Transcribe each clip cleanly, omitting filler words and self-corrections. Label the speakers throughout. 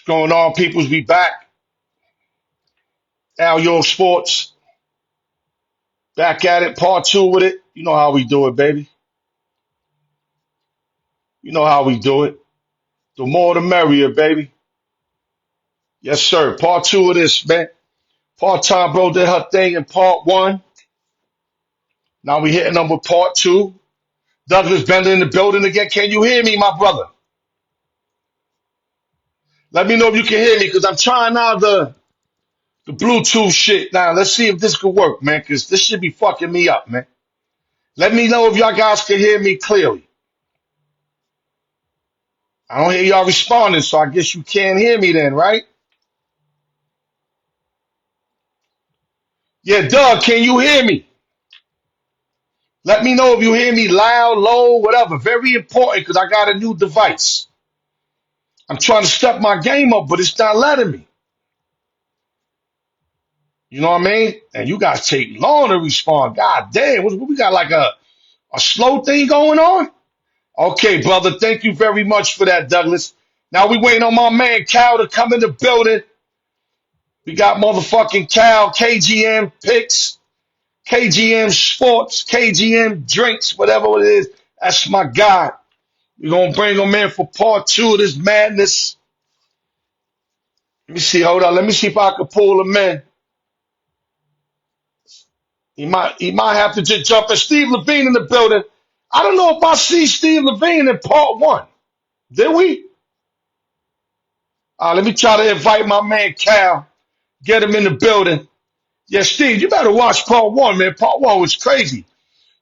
Speaker 1: Going on, peoples? We back. Al Yo Sports. Back at it. Part two with it. You know how we do it, baby. You know how we do it. The more the merrier, baby. Yes, sir. Part two of this, man. Part time bro did her thing in part one. Now we hitting number part two. Douglas Bender in the building again. Can you hear me, my brother? Let me know if you can hear me, because I'm trying out the Bluetooth shit. Now, let's see if this could work, man, because this should be fucking me up, man. Let me know if y'all guys can hear me clearly. I don't hear y'all responding, so I guess you can't hear me then, right? Yeah, Doug, can you hear me? Let me know if you hear me loud, low, whatever. Very important, because I got a new device. I'm trying to step my game up, but it's not letting me. You know what I mean? And you guys take long to respond. God damn, we got like a slow thing going on? Okay, brother, thank you very much for that, Douglas. Now we waiting on my man Cal to come in the building. We got motherfucking Cal, KGM picks. KGM Sports, KGM Drinks, whatever it is. That's my guy. We're going to bring him in for part two of this madness. Let me see. Hold on. Let me see if I can pull him in. He might have to just jump in. Steve Levine in the building. I don't know if I see Steve Levine in part one. Did we? Let me try to invite my man Cal. Get him in the building. Yeah, Steve, you better watch part one, man. Part one was crazy.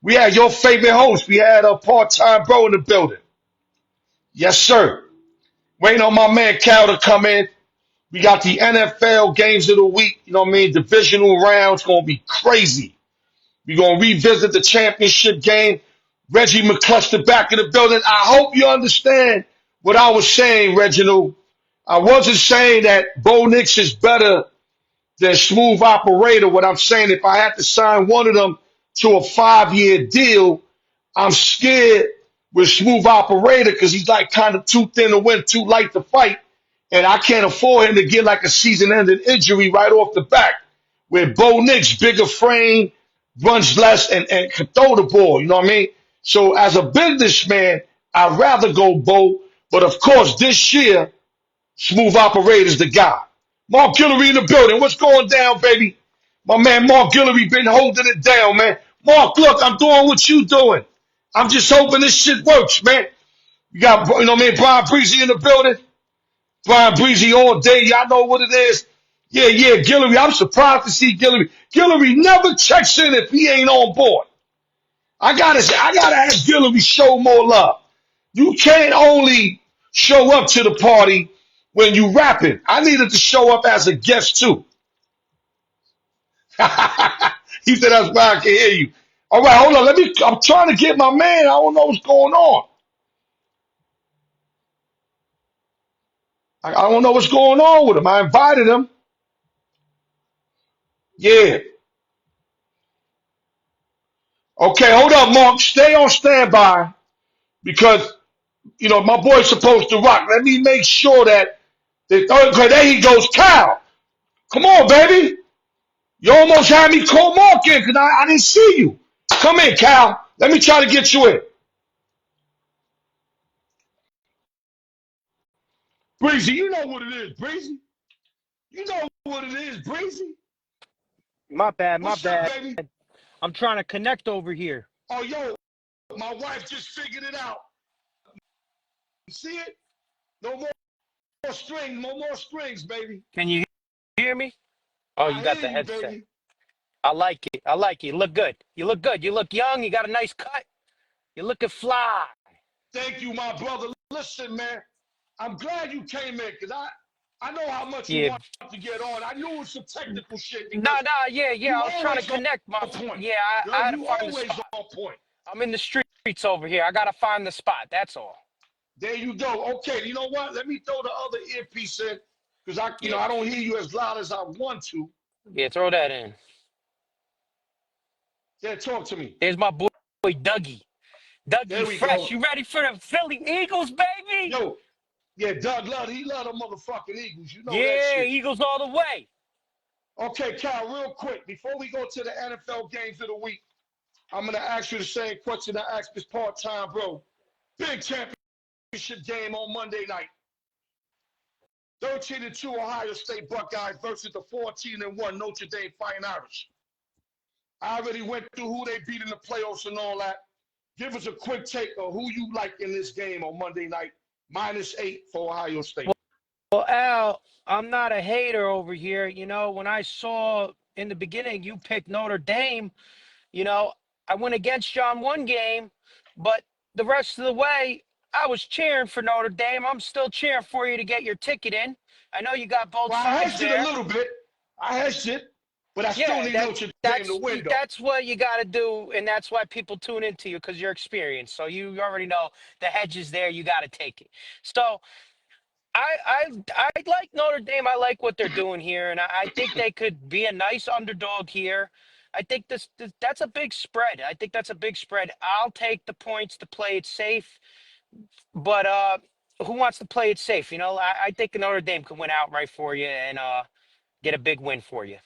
Speaker 1: We had your favorite host. We had a part-time bro in the building. Yes, sir. Waiting on my man Cal to come in. We got the NFL games of the week. You know what I mean? Divisional rounds going to be crazy. We're going to revisit the championship game. Reggie McCluster back in the building. I hope you understand what I was saying, Reginald. I wasn't saying that Bo Nix is better than Smooth Operator. What I'm saying, if I had to sign one of them to a 5-year deal, I'm scared with Smooth Operator because he's like kind of too thin to win, too light to fight. And I can't afford him to get like a season-ending injury right off the back. Where Bo Nix, bigger frame, runs less, and can throw the ball. You know what I mean? So as a businessman, I'd rather go Bo. But of course, this year, Smooth Operator's the guy. Mark Guillory in the building. What's going down, baby? My man Mark Guillory been holding it down, man. Mark, look, I'm doing what you doing. I'm just hoping this shit works, man. You got, you know what I mean, Brian Breezy in the building. Brian Breezy all day. Y'all know what it is. Yeah, Guillory. I'm surprised to see Guillory. Guillory never checks in if he ain't on board. I gotta have Guillory show more love. You can't only show up to the party when you rapping. I needed to show up as a guest too. He said that's why I can hear you. All right, hold on. I'm trying to get my man. I don't know what's going on. I don't know what's going on with him. I invited him. Yeah. Okay, hold up, Mark. Stay on standby because my boy's supposed to rock. Let me make sure that okay, there he goes, Cal. Come on, baby. You almost had me call Mark in because I didn't see you. Come in, Cal. Let me try to get you in. Breezy, you know what it is, Breezy. You know what it is, Breezy.
Speaker 2: My bad, my
Speaker 1: What's up,
Speaker 2: bad.
Speaker 1: baby?
Speaker 2: I'm trying to connect over here.
Speaker 1: Oh, yo, my wife just figured it out. You see it? No more strings, no more strings, baby.
Speaker 2: Can you hear me? Oh, you
Speaker 1: I
Speaker 2: got
Speaker 1: hear
Speaker 2: the
Speaker 1: you,
Speaker 2: headset.
Speaker 1: baby.
Speaker 2: I like it. I like it. You look good. You look good. You look young. You got a nice cut. You're looking fly.
Speaker 1: Thank you, my brother. Listen, man, I'm glad you came in because I know how much you
Speaker 2: Yeah.
Speaker 1: want to get on. I knew it was some technical shit
Speaker 2: Nah,
Speaker 1: because
Speaker 2: nah, yeah.
Speaker 1: you
Speaker 2: I was trying to
Speaker 1: always
Speaker 2: connect
Speaker 1: on point.
Speaker 2: yeah, I had to
Speaker 1: You
Speaker 2: find the
Speaker 1: always
Speaker 2: spot.
Speaker 1: on point.
Speaker 2: I'm in the streets over here. I gotta find the spot. That's all.
Speaker 1: There you go. Okay, you know what? Let me throw the other earpiece in because
Speaker 2: Yeah.
Speaker 1: I don't hear you as loud as I want to.
Speaker 2: Yeah, throw that in.
Speaker 1: Yeah, talk to me.
Speaker 2: There's my boy Dougie. Dougie
Speaker 1: There we
Speaker 2: Fresh.
Speaker 1: go.
Speaker 2: You ready for the Philly Eagles, baby?
Speaker 1: Yo, Yeah, Doug Love, he loved them motherfucking Eagles. You know that
Speaker 2: Yeah,
Speaker 1: shit.
Speaker 2: Eagles all the way.
Speaker 1: Okay, Cal, real quick, before we go to the NFL games of the week, I'm going to ask you the same question I asked this part-time bro. Big championship game on Monday night. 13-2 Ohio State Buckeyes versus the 14-1 Notre Dame Fighting Irish. I already went through who they beat in the playoffs and all that. Give us a quick take of who you like in this game on Monday night. -8 for Ohio State.
Speaker 2: Well, Al, I'm not a hater over here. You know, when I saw in the beginning you picked Notre Dame, you know, I went against you on one game, but the rest of the way, I was cheering for Notre Dame. I'm still cheering for you to get your ticket in. I know you got both
Speaker 1: Well, I
Speaker 2: sides
Speaker 1: hedged it a
Speaker 2: there.
Speaker 1: little bit. I hedged it, but I still
Speaker 2: Yeah,
Speaker 1: need Notre Dame to
Speaker 2: that's
Speaker 1: win, though.
Speaker 2: that's what you got to do, and that's why people tune into you because you're experienced. So you already know the hedge is there. You got to take it. So I like Notre Dame. I like what they're doing here, and I think they could be a nice underdog here. I think that's a big spread. I think that's a big spread. I'll take the points to play it safe, but who wants to play it safe? You know, I think Notre Dame can win outright for you and get a big win for you.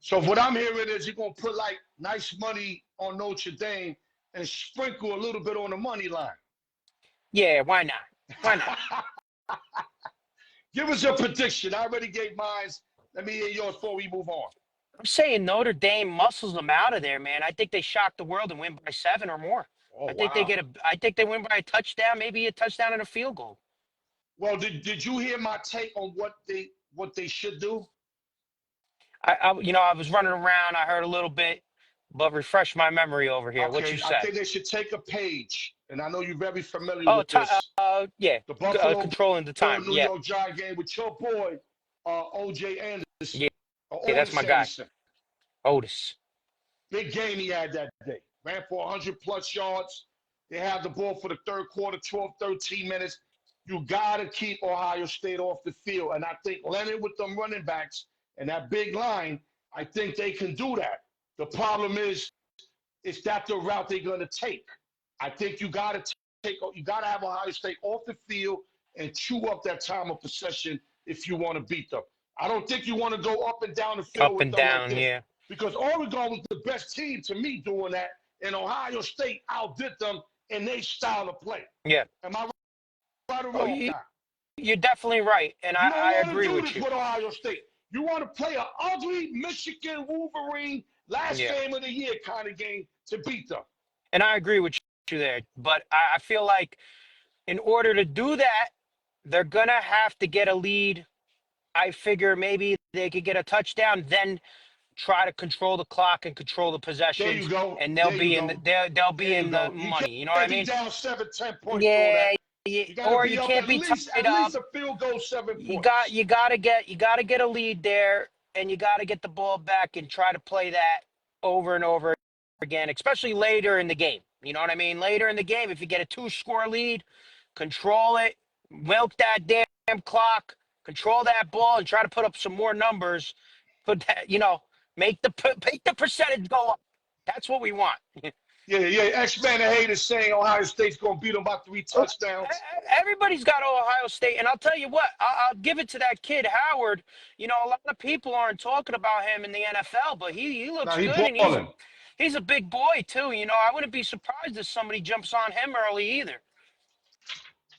Speaker 1: So what I'm hearing is you're gonna put like nice money on Notre Dame and sprinkle a little bit on the money line.
Speaker 2: Yeah, why not? Why not?
Speaker 1: Give us your prediction. I already gave mine. Let me hear yours before we move on.
Speaker 2: I'm saying Notre Dame muscles them out of there, man. I think they shock the world and win by 7 or more.
Speaker 1: Oh
Speaker 2: I think they
Speaker 1: wow.
Speaker 2: get a. I think they win by a touchdown, maybe a touchdown and a field goal.
Speaker 1: Well, did you hear my take on what they should do?
Speaker 2: I was running around. I heard a little bit, but refresh my memory over here. What you
Speaker 1: Okay, I
Speaker 2: said?
Speaker 1: think they should take a page, and I know you're very familiar
Speaker 2: Oh,
Speaker 1: with this.
Speaker 2: yeah,
Speaker 1: The Buffalo
Speaker 2: controlling the
Speaker 1: Bill
Speaker 2: time.
Speaker 1: New
Speaker 2: Yeah,
Speaker 1: York Giant game with your boy OJ
Speaker 2: yeah,
Speaker 1: Anderson,
Speaker 2: yeah. That's
Speaker 1: Otis
Speaker 2: my guy,
Speaker 1: Anderson.
Speaker 2: Otis.
Speaker 1: Big game he had that day. Ran for 100 plus yards. They had the ball for the third quarter, 12, 13 minutes. You got to keep Ohio State off the field. And I think Leonard with them running backs and that big line, I think they can do that. The problem is that the route they're going to take. I think you got to have Ohio State off the field and chew up that time of possession if you want to beat them. I don't think you want to go up and down the field
Speaker 2: Up
Speaker 1: with
Speaker 2: and
Speaker 1: them like
Speaker 2: down.
Speaker 1: this
Speaker 2: Yeah,
Speaker 1: because Oregon was the best team to me doing that, and Ohio State outdid them in their style of play.
Speaker 2: yeah.
Speaker 1: Am I right or
Speaker 2: Oh,
Speaker 1: wrong, Kyle?
Speaker 2: you're definitely right, and
Speaker 1: You don't
Speaker 2: I
Speaker 1: want to
Speaker 2: agree
Speaker 1: do
Speaker 2: with
Speaker 1: this
Speaker 2: you.
Speaker 1: with Ohio State. You want to play an ugly Michigan Wolverine last
Speaker 2: Yeah,
Speaker 1: game of the year kind of game to beat them.
Speaker 2: and I agree with you there. But I feel like in order to do that, they're gonna have to get a lead. I figure maybe they could get a touchdown, then try to control the clock and control the
Speaker 1: There you
Speaker 2: possessions,
Speaker 1: go.
Speaker 2: and
Speaker 1: There you go.
Speaker 2: they'll be
Speaker 1: There you
Speaker 2: in the
Speaker 1: go. You
Speaker 2: money. You know what I
Speaker 1: can't be
Speaker 2: mean?
Speaker 1: down 7, 10 points, all that.
Speaker 2: Yeah,
Speaker 1: You got to
Speaker 2: or
Speaker 1: be
Speaker 2: you
Speaker 1: up
Speaker 2: can't
Speaker 1: at
Speaker 2: be
Speaker 1: least
Speaker 2: tied up.
Speaker 1: a field goal, 7
Speaker 2: You got
Speaker 1: points.
Speaker 2: you got to get you got to get a lead there, and you got to get the ball back and try to play that over and over again, especially later in the game. You know what I mean? Later in the game, if you get a two-score lead, control it, milk that damn clock, control that ball, and try to put up some more numbers. Put that, make the percentage go up. That's what we want.
Speaker 1: Yeah. X-Man and Haters saying Ohio State's going to beat them by 3
Speaker 2: Oh,
Speaker 1: touchdowns.
Speaker 2: everybody's got Ohio State, and I'll tell you what, I'll give it to that kid Howard. You know, a lot of people aren't talking about him in the NFL, but he
Speaker 1: Now
Speaker 2: looks
Speaker 1: he
Speaker 2: good, and
Speaker 1: balling.
Speaker 2: he's a big boy too. You know, I wouldn't be surprised if somebody jumps on him early either.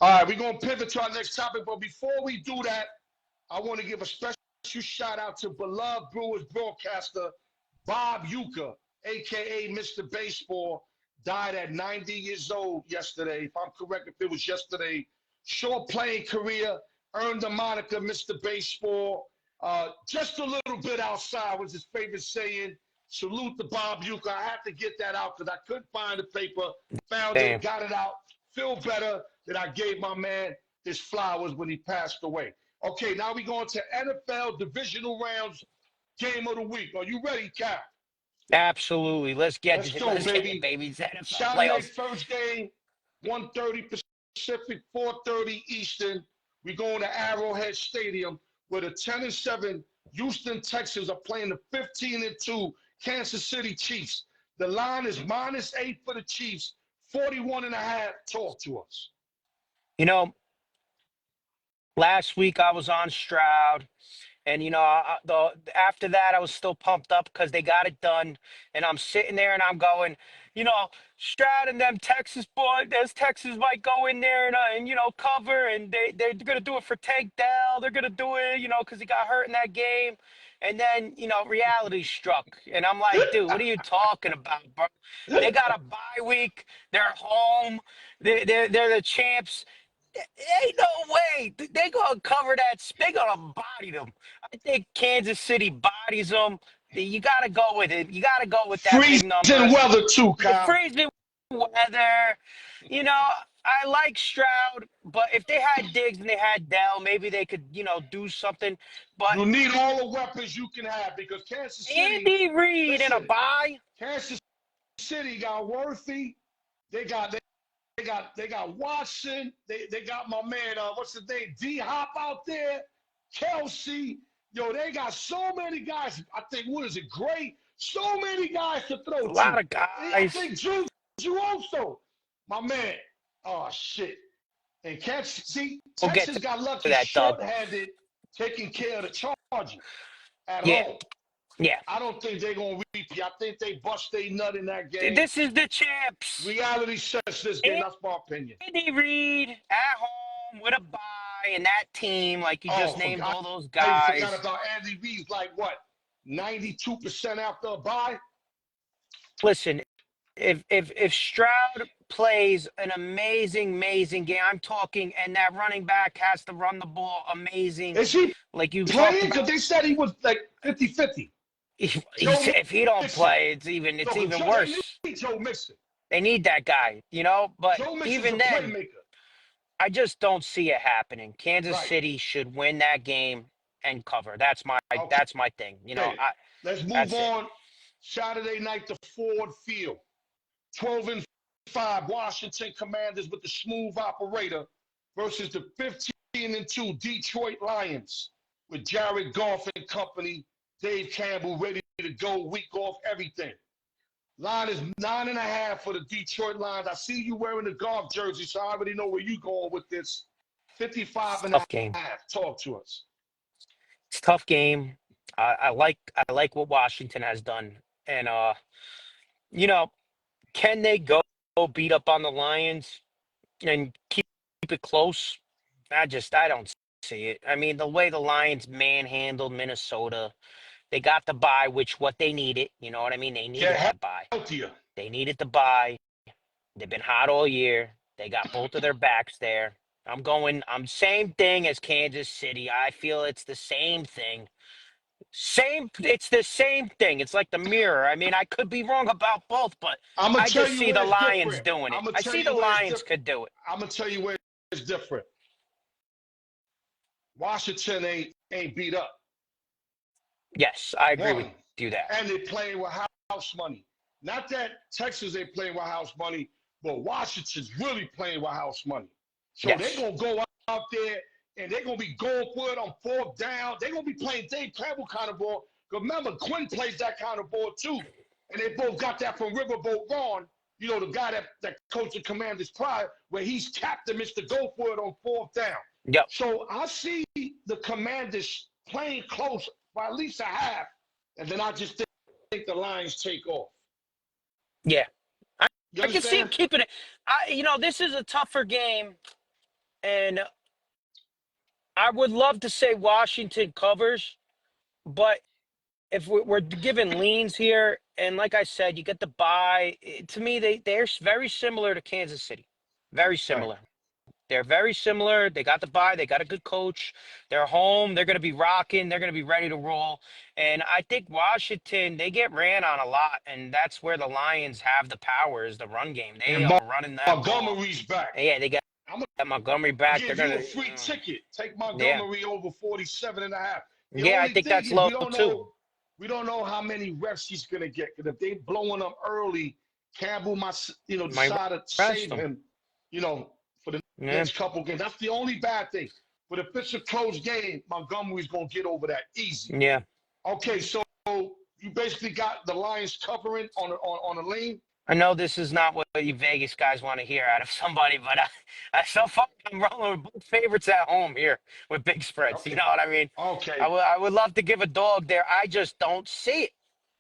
Speaker 1: All right, we're going to pivot to our next topic. But before we do that, I want to give a special shout out to beloved Brewers broadcaster Bob Uecker, a.k.a. Mr. Baseball, died at 90 years old yesterday. If I'm correct, if it was yesterday. Short playing career, earned the moniker Mr. Baseball. Just a little bit outside was his favorite saying. Salute to Bob Uecker. I had to get that out because I couldn't find the paper. Found it,
Speaker 2: Damn,
Speaker 1: got it out. Feel better that I gave my man his flowers when he passed away. Okay, now we going to NFL divisional rounds game of the week. Are you ready, Cap?
Speaker 2: absolutely. Let's get
Speaker 1: Let's
Speaker 2: it.
Speaker 1: go,
Speaker 2: Let's get it,
Speaker 1: baby.
Speaker 2: baby. It's NFL
Speaker 1: Saturday
Speaker 2: playoffs.
Speaker 1: first game, 1:30 Pacific, 4:30 Eastern. We going to Arrowhead Stadium where the 10-7 Houston Texans are playing the 15-2 Kansas City Chiefs. The line is -8 for the Chiefs, 41.5. Talk to us.
Speaker 2: You know, Last week I was on Stroud. And after that, I was still pumped up because they got it done. And I'm sitting there and I'm going, Stroud and them Texas boys, there's Texas might go in there and cover, and they're gonna do it for Tank Dell. They're gonna do it, because he got hurt in that game. And then reality struck, and I'm like, dude, what are you talking about, bro? They got a bye week. They're home. They're the champs. Ain't no way they gonna cover that. They gonna body them. I think Kansas City bodies them. You gotta go with it. You gotta go with that big
Speaker 1: Freezing
Speaker 2: number.
Speaker 1: weather too,
Speaker 2: The
Speaker 1: Kyle.
Speaker 2: freezing weather. You know, I like Stroud, but if they had Diggs and they had Dell, maybe they could do something. But
Speaker 1: You need all the weapons you can have because Kansas City,
Speaker 2: Andy Reid in a
Speaker 1: listen,
Speaker 2: bye.
Speaker 1: Kansas City got Worthy. They got they got Watson. They got my man, what's his name? D Hop out there. Kelsey. Yo, they got so many guys. I think what is it? Great. So many guys to throw
Speaker 2: A lot
Speaker 1: to.
Speaker 2: of
Speaker 1: I
Speaker 2: guys.
Speaker 1: think Juju also. My man. Oh shit. And Kansas, see,
Speaker 2: We'll get
Speaker 1: Texas got
Speaker 2: to
Speaker 1: lucky
Speaker 2: that, Doug.
Speaker 1: short-handed taking care of the Chargers at
Speaker 2: Yeah,
Speaker 1: home.
Speaker 2: yeah.
Speaker 1: I don't think they're gonna repeat. I think they bust their nut in that game.
Speaker 2: This is the champs.
Speaker 1: Reality sets this game. That's my opinion.
Speaker 2: Andy Reid at home with a bye, and that team, like you
Speaker 1: Oh,
Speaker 2: just named all those
Speaker 1: I even forgot
Speaker 2: guys.
Speaker 1: about Andy Reid's like what, 92% after a bye.
Speaker 2: Listen, if Stroud plays an amazing game, I'm talking, and that running back has to run the ball amazing,
Speaker 1: Is he
Speaker 2: like you talked
Speaker 1: playing? Because
Speaker 2: about.
Speaker 1: they said he was like 50-50. Joe
Speaker 2: If he don't
Speaker 1: Mixon.
Speaker 2: play, it's
Speaker 1: So
Speaker 2: even
Speaker 1: They
Speaker 2: worse.
Speaker 1: need Joe Mixon.
Speaker 2: They need that guy, But
Speaker 1: Joe Mixon's a
Speaker 2: even then,
Speaker 1: playmaker.
Speaker 2: I just don't see it happening. Kansas
Speaker 1: Right.
Speaker 2: City should win that game and cover. That's my
Speaker 1: Okay.
Speaker 2: that's my thing.
Speaker 1: Let's move
Speaker 2: That's it.
Speaker 1: on. Saturday night to Ford Field. 12-5 Washington Commanders with the smooth operator versus the 15-2 Detroit Lions with Jared Goff and company, Dave Campbell ready to go, week off everything. Line is 9.5 for the Detroit Lions. I see you wearing the Goff jersey, so I already know where you're going with this. 55 and a
Speaker 2: Tough game.
Speaker 1: half. Talk to us.
Speaker 2: It's a tough game. I like what Washington has done, and you know, can they go beat up on the Lions and keep it close? I don't see it. I mean, the way the Lions manhandled Minnesota, they got the bye, which what they needed. You know what I mean? They needed
Speaker 1: Get
Speaker 2: that bye.
Speaker 1: healthier.
Speaker 2: They needed the bye. They've been hot all year. They got both of their backs there. I'm same thing as Kansas City. I feel it's the same thing. It's the same thing. It's like the mirror. I mean, I could be wrong about both, but
Speaker 1: I'm going
Speaker 2: I
Speaker 1: to tell
Speaker 2: just
Speaker 1: you
Speaker 2: see
Speaker 1: where
Speaker 2: the
Speaker 1: it's
Speaker 2: Lions
Speaker 1: different.
Speaker 2: doing it.
Speaker 1: I'm going
Speaker 2: I
Speaker 1: to tell
Speaker 2: see the
Speaker 1: you where it's
Speaker 2: Lions
Speaker 1: different.
Speaker 2: could do it.
Speaker 1: I'm going to tell you where it's different. Washington ain't beat up.
Speaker 2: Yes, I agree with
Speaker 1: One.
Speaker 2: you there.
Speaker 1: And they playing with house money. Not that Texas ain't playing with house money, but Washington's really playing with house money. So they're
Speaker 2: Yes.
Speaker 1: going to go out there and they're going to be going for it on fourth down. They're going to be playing Dave Campbell kind of ball. Because remember, Quinn plays that kind of ball too. And they both got that from Riverboat Ron, the guy that coached the Commanders prior, where he's capped them to go for it on fourth down.
Speaker 2: Yep.
Speaker 1: So I see the Commanders playing close by at least a half. And then I just think the Lions take off.
Speaker 2: Yeah. I,
Speaker 1: You
Speaker 2: I can see him
Speaker 1: understand?
Speaker 2: keeping it. This is a tougher game, and I would love to say Washington covers, but if we're given leans here, and like I said, you get the bye. To me, they're very similar to Kansas City. Very
Speaker 1: Right.
Speaker 2: similar. They're very similar. They got the bye. They got a good coach. They're home. They're going to be rocking. They're going to be ready to roll. And I think Washington, they get ran on a lot, and that's where the Lions have the power is the run game. They
Speaker 1: And
Speaker 2: are running that ball.
Speaker 1: Montgomery's back.
Speaker 2: And yeah, they got
Speaker 1: I'm
Speaker 2: Montgomery
Speaker 1: gonna
Speaker 2: back. They're
Speaker 1: give
Speaker 2: going
Speaker 1: you a
Speaker 2: to,
Speaker 1: free ticket. Take
Speaker 2: yeah,
Speaker 1: Montgomery over 47.5. The
Speaker 2: yeah. I
Speaker 1: only
Speaker 2: think
Speaker 1: thing
Speaker 2: that's
Speaker 1: is
Speaker 2: low too.
Speaker 1: we don't know how many reps he's gonna get. Because if they blowing them early, Campbell
Speaker 2: My
Speaker 1: decide to
Speaker 2: rest
Speaker 1: save
Speaker 2: them.
Speaker 1: him, for the
Speaker 2: Yeah,
Speaker 1: next couple games. That's the only bad thing. But if it's a close game, Montgomery's gonna get over that easy.
Speaker 2: yeah.
Speaker 1: Okay, so you basically got the Lions covering on a lane.
Speaker 2: I know this is not what you Vegas guys want to hear out of somebody, but so far I'm rolling with both favorites at home here with big spreads. You
Speaker 1: Okay.
Speaker 2: know what I mean?
Speaker 1: Okay.
Speaker 2: I would love to give a dog there. I just don't see it.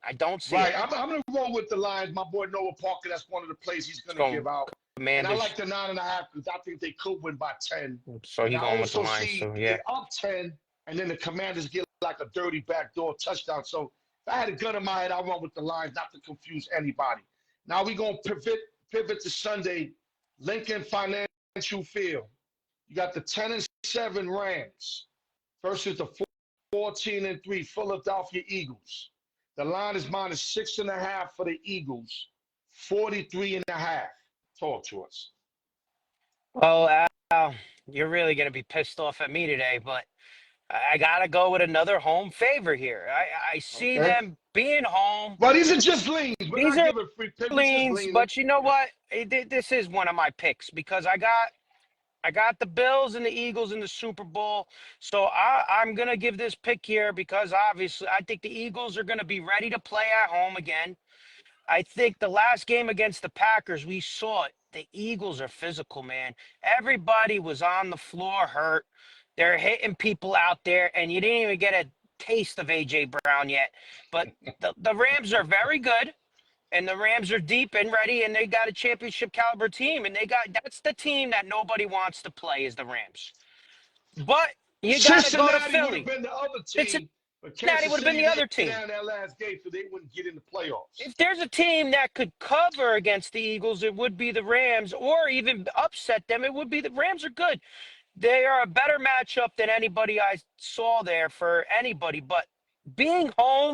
Speaker 2: I don't see it.
Speaker 1: Right. I'm going to roll with the Lions. My boy Noah Parker, that's one of the plays he's
Speaker 2: It's
Speaker 1: going to
Speaker 2: going
Speaker 1: give out. And I like
Speaker 2: Commanders.
Speaker 1: the 9.5 because I think they could win by 10.
Speaker 2: So
Speaker 1: And
Speaker 2: he
Speaker 1: I
Speaker 2: going with the
Speaker 1: also
Speaker 2: Lions.
Speaker 1: see
Speaker 2: So
Speaker 1: if
Speaker 2: yeah.
Speaker 1: they're up 10 and then the Commanders get like a dirty backdoor touchdown. So if I had a gun in my head, I'll run with the Lions, not to confuse anybody. Now we're going to pivot to Sunday, Lincoln Financial Field. You got the 10-7 Rams versus the 14-3 Philadelphia Eagles. The line is -6.5 for the Eagles, 43.5. Talk to us.
Speaker 2: Well, Al, you're really going to be pissed off at me today, but I got to go with another home favor here. I see
Speaker 1: Okay.
Speaker 2: them being home.
Speaker 1: Well, these are just leans. We're
Speaker 2: These
Speaker 1: not
Speaker 2: are
Speaker 1: giving free pivots, just
Speaker 2: leans,
Speaker 1: leaning.
Speaker 2: but you know
Speaker 1: Yeah.
Speaker 2: what? This is one of my picks because I got the Bills and the Eagles in the Super Bowl. So I'm going to give this pick here because obviously I think the Eagles are going to be ready to play at home again. I think the last game against the Packers, we saw it. The Eagles are physical, man. Everybody was on the floor hurt. They're hitting people out there, and you didn't even get a taste of A.J. Brown yet. But the Rams are very good, and the Rams are deep and ready, and they got a championship caliber team, and that's the team that nobody wants to play is the Rams. But you got to go to
Speaker 1: Cincinnati would have
Speaker 2: Philly.
Speaker 1: been the other team, but
Speaker 2: Cincinnati
Speaker 1: Kansas
Speaker 2: would have been
Speaker 1: City
Speaker 2: the
Speaker 1: laid
Speaker 2: other team.
Speaker 1: down that last game so they wouldn't get in the playoffs.
Speaker 2: If there's a team that could cover against the Eagles, it would be the Rams, or even upset them. It would be the Rams are good. They are a better matchup than anybody I saw there for anybody. But being home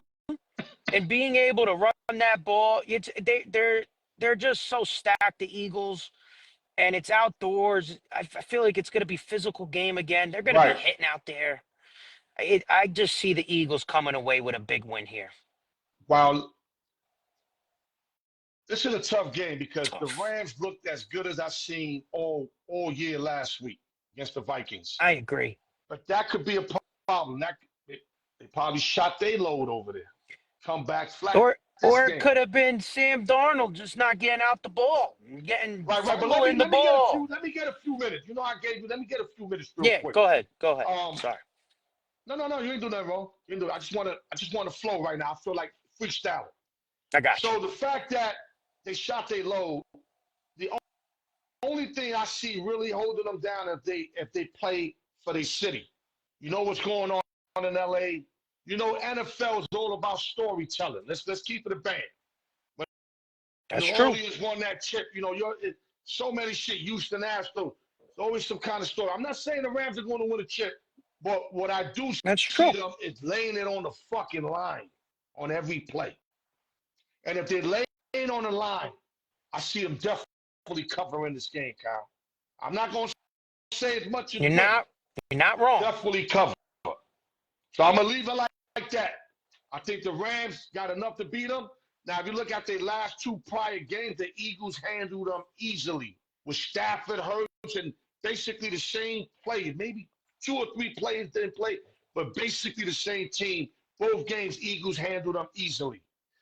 Speaker 2: and being able to run that ball, they're just so stacked. The Eagles, and it's outdoors. I feel like it's going to be physical game again. They're going to be
Speaker 1: Right.
Speaker 2: hitting out there. I just see the Eagles coming away with a big win here.
Speaker 1: While this is a tough game because the
Speaker 2: Tough.
Speaker 1: Rams looked as good as I've seen all year last week against the Vikings.
Speaker 2: I agree.
Speaker 1: But that could be a problem. They probably shot their load over there. Come back flat this
Speaker 2: Or it
Speaker 1: game.
Speaker 2: could have been Sam Darnold just not getting out the ball, getting
Speaker 1: Right, right. But let me
Speaker 2: fumbling the
Speaker 1: let me get a few
Speaker 2: ball.
Speaker 1: let me get a few minutes. You know I gave you. Let me get a few minutes real
Speaker 2: Yeah,
Speaker 1: quick.
Speaker 2: go ahead. Go ahead.
Speaker 1: Um,
Speaker 2: Sorry.
Speaker 1: no. You ain't doing nothing wrong. You ain't doing. I just wanna flow right now. I feel like freestyling.
Speaker 2: I got you.
Speaker 1: So the fact that they shot their load, the only thing I see really holding them down if they play for their city. You know what's going on in LA. You know NFL is all about storytelling. Let's keep it a band. When
Speaker 2: That's
Speaker 1: New
Speaker 2: true.
Speaker 1: Orleans won that chip, so many shit. Houston Astros, there's always some kind of story. I'm not saying the Rams are going to win a chip, but what I do
Speaker 2: That's
Speaker 1: see
Speaker 2: true.
Speaker 1: them is laying it on the fucking line on every play. And if they're laying on the line, I see them definitely covering this game, Kyle. I'm not going to say as much as
Speaker 2: You're
Speaker 1: win.
Speaker 2: not you're not wrong.
Speaker 1: Definitely cover. So I'm going to leave it like that. I think the Rams got enough to beat them. Now, if you look at their last two prior games, the Eagles handled them easily with Stafford, Hurts, and basically the same players. Maybe two or three players didn't play, but basically the same team. Both games, Eagles handled them easily.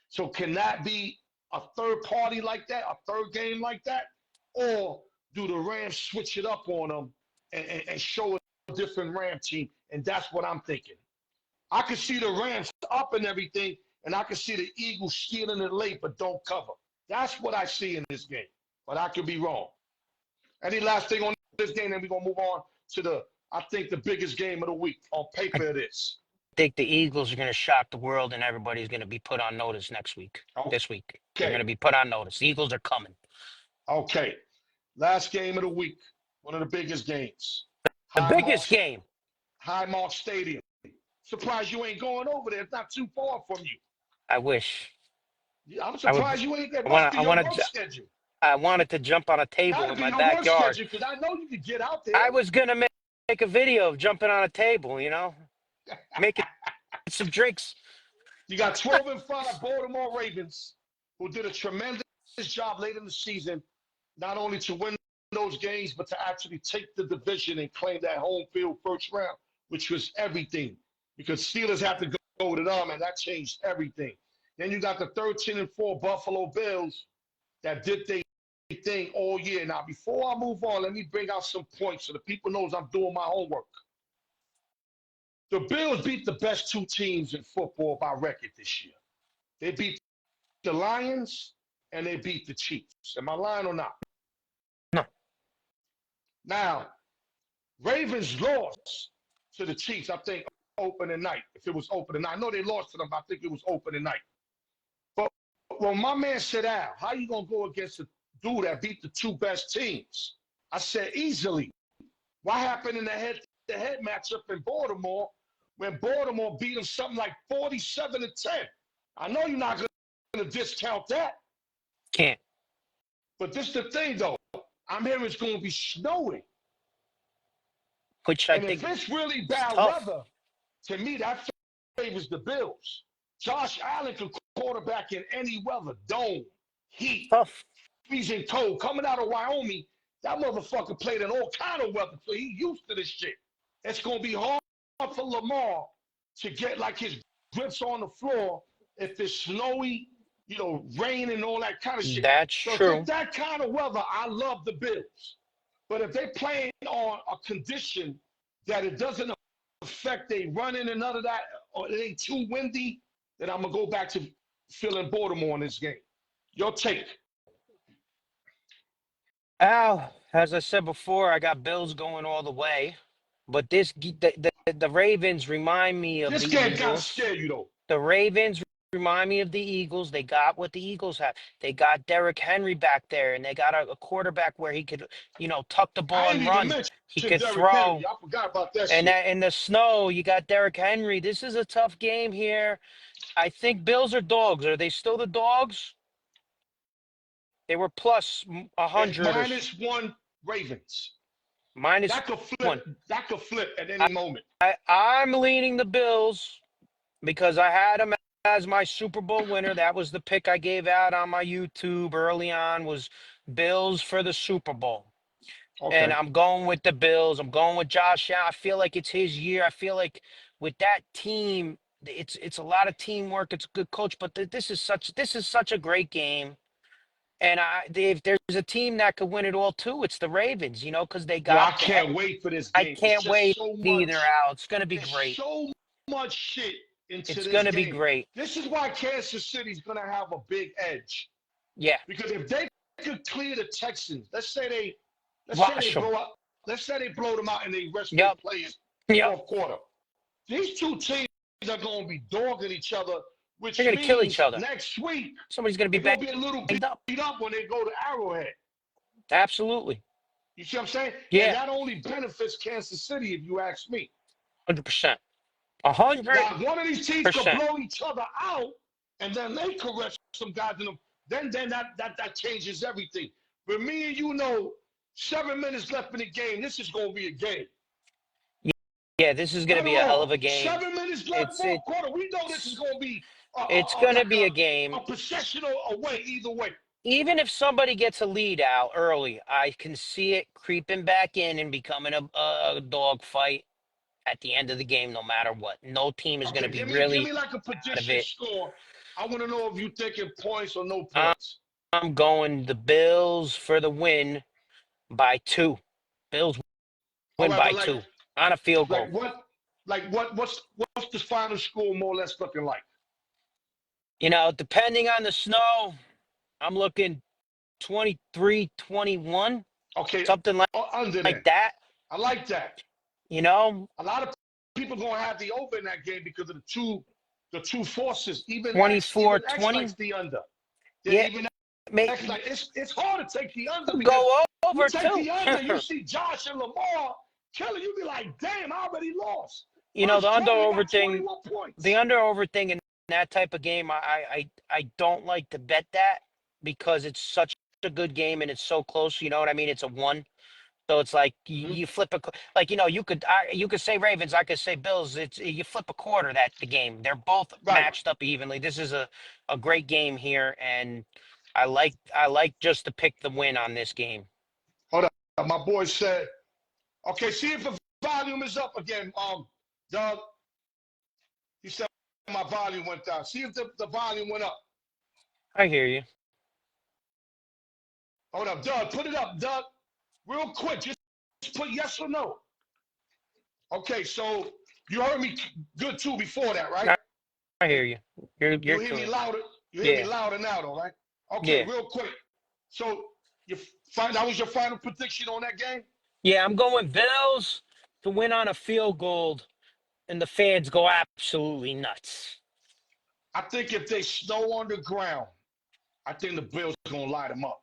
Speaker 1: So can that be a third party like that, a third game like that? Or do the Rams switch it up on them and show a different Ram team? And that's what I'm thinking. I could see the Rams up and everything, and I could see the Eagles stealing it late but don't cover. That's what I see in this game, but I could be wrong. Any last thing on this game, then we're going to move on to I think, the biggest game of the week. On
Speaker 2: I
Speaker 1: paper, it is.
Speaker 2: think the Eagles are going to shock the world, and everybody's going to be put on notice next week. This week, they're going
Speaker 1: Okay,
Speaker 2: to be put on notice. The Eagles are coming.
Speaker 1: okay. Last game of the week, one of the biggest games.
Speaker 2: The
Speaker 1: High
Speaker 2: biggest
Speaker 1: Marks,
Speaker 2: game.
Speaker 1: High Mark Stadium. Surprised you ain't going over there. It's not too far from you.
Speaker 2: I wish
Speaker 1: I'm
Speaker 2: I would.
Speaker 1: surprised you ain't. It
Speaker 2: I
Speaker 1: must
Speaker 2: want.
Speaker 1: be
Speaker 2: I
Speaker 1: your
Speaker 2: want
Speaker 1: work
Speaker 2: to.
Speaker 1: schedule.
Speaker 2: I wanted to jump on a table
Speaker 1: Got to
Speaker 2: in
Speaker 1: be
Speaker 2: my
Speaker 1: your work
Speaker 2: backyard.
Speaker 1: schedule because I know you can get out there.
Speaker 2: I was gonna make a video of jumping on a table. Making some drinks.
Speaker 1: You got 12-5 Baltimore Ravens, who did a tremendous job late in the season, not only to win those games, but to actually take the division and claim that home field first round, which was everything. Because Steelers had to go to them, and that changed everything. Then you got the 13-4 Buffalo Bills that did their thing all year. Now, before I move on, let me bring out some points so the people knows I'm doing my homework. The Bills beat the best two teams in football by record this year. They beat the Lions and they beat the Chiefs. Am I lying or not?
Speaker 2: No,
Speaker 1: Now, Ravens lost to the Chiefs, I think, opening night. If it was opening night. I know they lost to them, but I think it was opening night. But when my man said, Al, how you going to go against a dude that beat the two best teams? I said, easily. What happened in the head-to-head matchup in Baltimore when Baltimore beat them something like 47-10? I know you're not going to discount that.
Speaker 2: can't.
Speaker 1: But this is the thing, though. I'm hearing it's going to be snowing.
Speaker 2: Which I
Speaker 1: And if
Speaker 2: think
Speaker 1: it's really
Speaker 2: is
Speaker 1: bad
Speaker 2: tough.
Speaker 1: weather, to me, that favors the Bills. Josh Allen can quarterback in any weather, dome, heat,
Speaker 2: Tough.
Speaker 1: freezing cold. Coming out of Wyoming, that motherfucker played in all kind of weather, so he used to this shit. It's going to be hard for Lamar to get like his grips on the floor if it's snowy, rain and all that kind of shit.
Speaker 2: That's
Speaker 1: So if it's
Speaker 2: true.
Speaker 1: that kind of weather, I love the Bills. But if they're playing on a condition that it doesn't affect they running and none of that, or it ain't too windy, then I'm going to go back to feeling Baltimore in this game. Your take.
Speaker 2: Al, as I said before, I got Bills going all the way. But the Ravens remind me of
Speaker 1: This
Speaker 2: the
Speaker 1: game got to
Speaker 2: Eagles.
Speaker 1: scare you, though.
Speaker 2: The Ravens remind me of the Eagles. They got what the Eagles have. They got Derrick Henry back there, and they got a quarterback where he could, tuck the
Speaker 1: I
Speaker 2: ball
Speaker 1: ain't
Speaker 2: and
Speaker 1: even
Speaker 2: run. He
Speaker 1: mentioned
Speaker 2: could
Speaker 1: Derrick Henry.
Speaker 2: throw.
Speaker 1: I forgot about that
Speaker 2: And
Speaker 1: shit.
Speaker 2: that in the snow, you got Derrick Henry. This is a tough game here. I think Bills are dogs. Are they still the dogs? They were plus
Speaker 1: It's
Speaker 2: 100 or
Speaker 1: -1 Ravens.
Speaker 2: minus
Speaker 1: That could
Speaker 2: one.
Speaker 1: flip. That could flip at any
Speaker 2: I,
Speaker 1: moment.
Speaker 2: I'm leaning the Bills because I had them as my Super Bowl winner. That was the pick I gave out on my YouTube early on was Bills for the Super Bowl. And
Speaker 1: Okay.
Speaker 2: I'm going with the Bills. I'm going with Josh Allen. I feel like it's his year. I feel like with that team, it's a lot of teamwork. It's a good coach, but this is such a great game. And if there's a team that could win it all too, it's the Ravens. Because they
Speaker 1: Well,
Speaker 2: got
Speaker 1: I can't wait for this
Speaker 2: I
Speaker 1: game. It's
Speaker 2: can't
Speaker 1: just
Speaker 2: wait
Speaker 1: so
Speaker 2: either
Speaker 1: much.
Speaker 2: out. It's gonna be
Speaker 1: There's
Speaker 2: great.
Speaker 1: so much shit into
Speaker 2: It's
Speaker 1: this
Speaker 2: gonna be
Speaker 1: game.
Speaker 2: great.
Speaker 1: This is why Kansas City's gonna have a big edge.
Speaker 2: Yeah.
Speaker 1: Because if they could clear the Texans, let's say they
Speaker 2: Wash them.
Speaker 1: blow up, let's say they blow them out and they rest their
Speaker 2: Yep.
Speaker 1: players
Speaker 2: Yep.
Speaker 1: fourth quarter. These two teams are going to be dogging each other,
Speaker 2: They're
Speaker 1: which
Speaker 2: gonna kill each
Speaker 1: means
Speaker 2: other.
Speaker 1: next week
Speaker 2: Somebody's gonna be
Speaker 1: they're going to be a little
Speaker 2: banged up.
Speaker 1: beat up when they go to Arrowhead.
Speaker 2: Absolutely.
Speaker 1: You see what I'm saying? And
Speaker 2: Yeah.
Speaker 1: that only benefits Kansas City, if you ask me.
Speaker 2: 100%. 100%.
Speaker 1: Now, if one of these teams could blow each other out, and then they could rest some guys in them, then that changes everything. But me and you know, 7 minutes left in the game. This is going to be a game.
Speaker 2: Yeah. This is gonna
Speaker 1: Right or
Speaker 2: be a hell
Speaker 1: wrong?
Speaker 2: of a game.
Speaker 1: 7 minutes left,
Speaker 2: It's
Speaker 1: fourth quarter. We know this is
Speaker 2: it's
Speaker 1: going to be
Speaker 2: it's gonna
Speaker 1: like
Speaker 2: be a game.
Speaker 1: a possession away either way.
Speaker 2: Even if somebody gets a lead out early, I can see it creeping back in and becoming a dog fight at the end of the game, no matter what. No team is going to
Speaker 1: Okay,
Speaker 2: be
Speaker 1: give
Speaker 2: really
Speaker 1: me like a
Speaker 2: out of
Speaker 1: prediction
Speaker 2: it.
Speaker 1: score. I want to know if you're taking points or no
Speaker 2: I'm,
Speaker 1: points.
Speaker 2: I'm going the Bills for the win by 2. Bills
Speaker 1: All
Speaker 2: win
Speaker 1: right,
Speaker 2: by
Speaker 1: but
Speaker 2: 2 on a field goal.
Speaker 1: what's the final score more or less looking like?
Speaker 2: Depending on the snow, I'm looking 23-21,
Speaker 1: Okay,
Speaker 2: something
Speaker 1: under
Speaker 2: like
Speaker 1: then.
Speaker 2: that.
Speaker 1: I like that.
Speaker 2: You know,
Speaker 1: A lot of people gonna have the over in that game because of the two forces. Even X
Speaker 2: 24-20.
Speaker 1: likes the under. Yeah,
Speaker 2: Yeah,
Speaker 1: even X
Speaker 2: may
Speaker 1: like it's hard to take the under because
Speaker 2: go
Speaker 1: you
Speaker 2: over
Speaker 1: take
Speaker 2: too.
Speaker 1: the under, you see Josh and Lamar killing, you be like, damn, I already lost.
Speaker 2: The
Speaker 1: First
Speaker 2: under
Speaker 1: quarter, they
Speaker 2: over
Speaker 1: got
Speaker 2: thing,
Speaker 1: 21
Speaker 2: the
Speaker 1: points.
Speaker 2: under over thing in that type of game, I don't like to bet that because it's such a good game and it's so close. You know what I mean? It's a one, so it's like
Speaker 1: Mhm.
Speaker 2: you flip like you could say Ravens, I could say Bills. It's you flip a quarter that the game. They're both
Speaker 1: Right.
Speaker 2: matched up evenly. This is a great game here, and I like just to pick the win on this game.
Speaker 1: Hold up. My boy said, okay, see if the volume is up again. Doug, he said my volume went down. See if the volume went up.
Speaker 2: I hear you.
Speaker 1: Hold up, Doug. Put it up, Doug. Real quick. Just put yes or no. Okay, so you heard me good too before that, right?
Speaker 2: I hear you. You're
Speaker 1: You hear me
Speaker 2: clear.
Speaker 1: louder. You hear me
Speaker 2: Yeah.
Speaker 1: louder now, though, right? Okay,
Speaker 2: Yeah.
Speaker 1: real quick. So that was your final prediction on that game?
Speaker 2: Yeah, I'm going Bills to win on a field goal, and the fans go absolutely nuts.
Speaker 1: I think if they snow on the ground, I think the Bills are gonna light them up.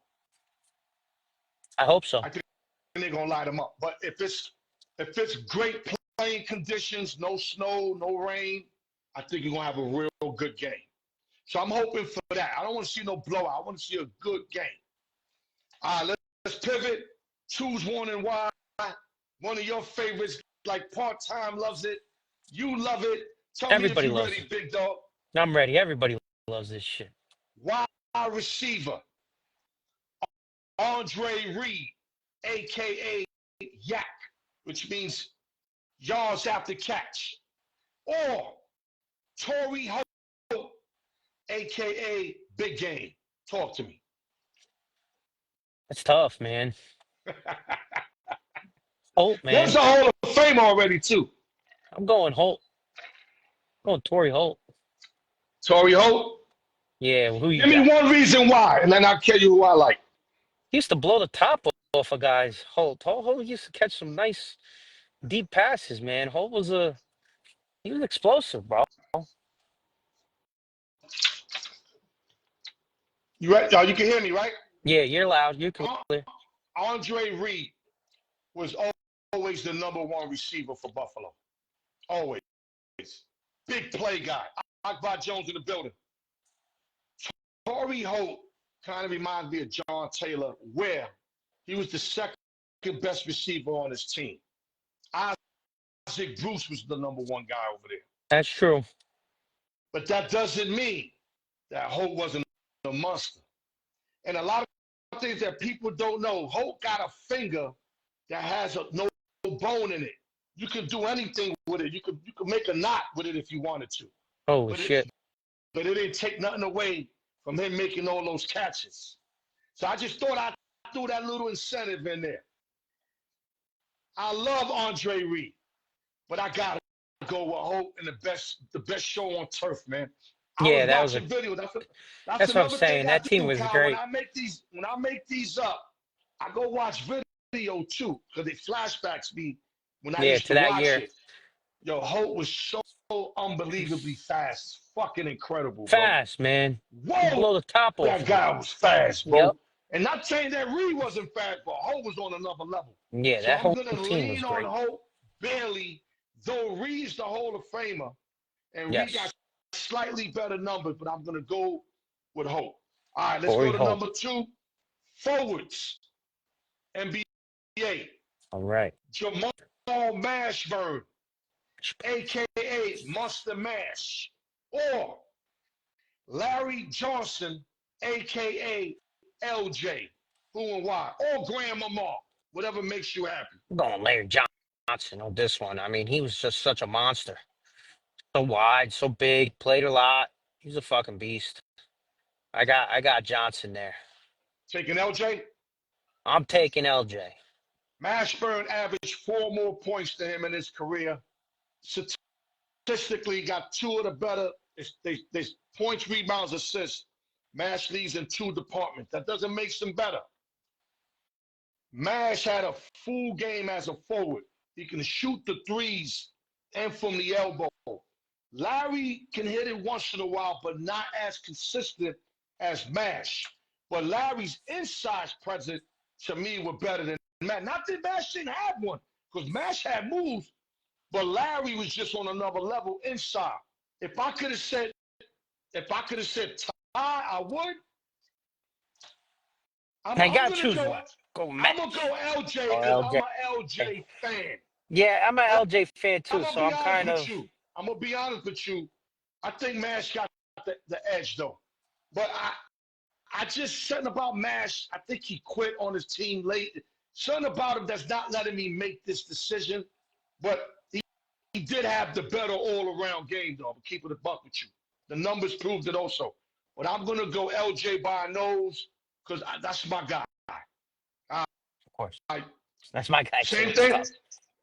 Speaker 2: I hope so.
Speaker 1: I think they're gonna light them up. But if it's great playing conditions, no snow, no rain, I think you're gonna have a real good game. So I'm hoping for that. I don't want to see no blowout. I want to see a good game. All right, let's pivot. Choose one and why. One of your favorites, like part-time loves it. You love it. Tell me if
Speaker 2: Everybody
Speaker 1: you're
Speaker 2: loves
Speaker 1: ready,
Speaker 2: it.
Speaker 1: big dog.
Speaker 2: I'm ready. Everybody loves this shit.
Speaker 1: Wide receiver, Andre Reed, a.k.a. Yak, which means yards after catch. Or Torrey Holt, a.k.a. Big Game. Talk to me.
Speaker 2: That's tough, man. Holt,
Speaker 1: There's
Speaker 2: man.
Speaker 1: a Hall of Fame already, too.
Speaker 2: I'm going Holt. I'm going Torrey Holt.
Speaker 1: Torrey Holt.
Speaker 2: Yeah, who you
Speaker 1: Give me
Speaker 2: got?
Speaker 1: one reason why, and then I'll tell you who I like.
Speaker 2: He used to blow the top off of guys. Holt used to catch some nice deep passes, man. He was explosive, bro.
Speaker 1: You right? You can hear me, right?
Speaker 2: Yeah, you're loud. You're clear.
Speaker 1: Andre Reed was always the number one receiver for Buffalo. Always. Big play guy. Akbar Jones in the building. Torrey Holt kind of reminds me of John Taylor, where he was the second best receiver on his team. Isaac Bruce was the number one guy over there.
Speaker 2: That's true.
Speaker 1: But that doesn't mean that Holt wasn't a monster. And a lot of things that people don't know, Holt got a finger that has no bone in it. You can do anything with it. You could make a knot with it if you wanted to.
Speaker 2: Holy
Speaker 1: But
Speaker 2: shit.
Speaker 1: it didn't take nothing away from him making all those catches. So I just thought I'd throw that little incentive in there. I love Andre Reed, but I gotta go with Hope and the best show on turf, man. I
Speaker 2: Yeah,
Speaker 1: was watching video. That's
Speaker 2: that's what I'm
Speaker 1: another thing
Speaker 2: saying.
Speaker 1: I
Speaker 2: That team
Speaker 1: do,
Speaker 2: was
Speaker 1: Kyle. When
Speaker 2: great.
Speaker 1: I make these up, I go watch video too, because it flashbacks me when I
Speaker 2: Yeah,
Speaker 1: used
Speaker 2: to
Speaker 1: to
Speaker 2: that
Speaker 1: watch
Speaker 2: year.
Speaker 1: it. Yo, Hope was so unbelievably fast. Fucking incredible, bro.
Speaker 2: Fast, man. You
Speaker 1: Whoa,
Speaker 2: blow the top off
Speaker 1: that
Speaker 2: of him.
Speaker 1: guy was fast,
Speaker 2: Yep.
Speaker 1: bro. And not saying that Reed wasn't fast, but Hope was on another level.
Speaker 2: Yeah,
Speaker 1: So
Speaker 2: that
Speaker 1: I'm
Speaker 2: whole
Speaker 1: gonna
Speaker 2: team was
Speaker 1: lean on
Speaker 2: great.
Speaker 1: Hope barely, though Reed's the Hall of Famer, and Reed got
Speaker 2: Yes.
Speaker 1: slightly better numbers, but I'm gonna go with Hope. All right, let's
Speaker 2: Torrey
Speaker 1: go to
Speaker 2: Holt.
Speaker 1: number 2. Forwards, NBA.
Speaker 2: All right.
Speaker 1: Jamal Mashburn, aka Monster Mash, or Larry Johnson, aka LJ. Who and why? Or Grandmama. Whatever makes you happy.
Speaker 2: I'm going Larry Johnson on this one. I mean, he was just such a monster. So wide, so big, played a lot. He's a fucking beast. I got Johnson there.
Speaker 1: Taking LJ.
Speaker 2: I'm taking LJ.
Speaker 1: Mashburn averaged 4 more points than him in his career. Statistically, got two of the better. There's points, rebounds, assists. Mash leads in 2 departments. That doesn't make them better. Mash had a full game as a forward. He can shoot the threes and from the elbow. Larry can hit it once in a while, but not as consistent as Mash. But Larry's inside presence, to me, were better than Mash. Not that Mash didn't have one, because Mash had moves, but Larry was just on another level inside. If I could have said tie, I would.
Speaker 2: I
Speaker 1: I'm
Speaker 2: gotta
Speaker 1: gonna
Speaker 2: choose
Speaker 1: go.
Speaker 2: one. Go
Speaker 1: I'm gonna
Speaker 2: Mash
Speaker 1: go LJ
Speaker 2: or
Speaker 1: because I'm
Speaker 2: LJ.
Speaker 1: an LJ fan.
Speaker 2: Yeah, I'm an
Speaker 1: And
Speaker 2: LJ fan
Speaker 1: I'm
Speaker 2: too,
Speaker 1: gonna
Speaker 2: so
Speaker 1: be
Speaker 2: I'm
Speaker 1: honest
Speaker 2: kind
Speaker 1: with
Speaker 2: of
Speaker 1: you. I'm gonna be honest with you. I think Mash got the edge though. But I just something about Mash. I think he quit on his team late. Something about him that's not letting me make this decision. But he did have the better all-around game though. I'm keeping it a buck with you. The numbers proved it also. But I'm gonna go LJ by a nose because that's my guy.
Speaker 2: Of course.
Speaker 1: Like,
Speaker 2: That's my guy too.
Speaker 1: same
Speaker 2: It's
Speaker 1: thing.
Speaker 2: tough.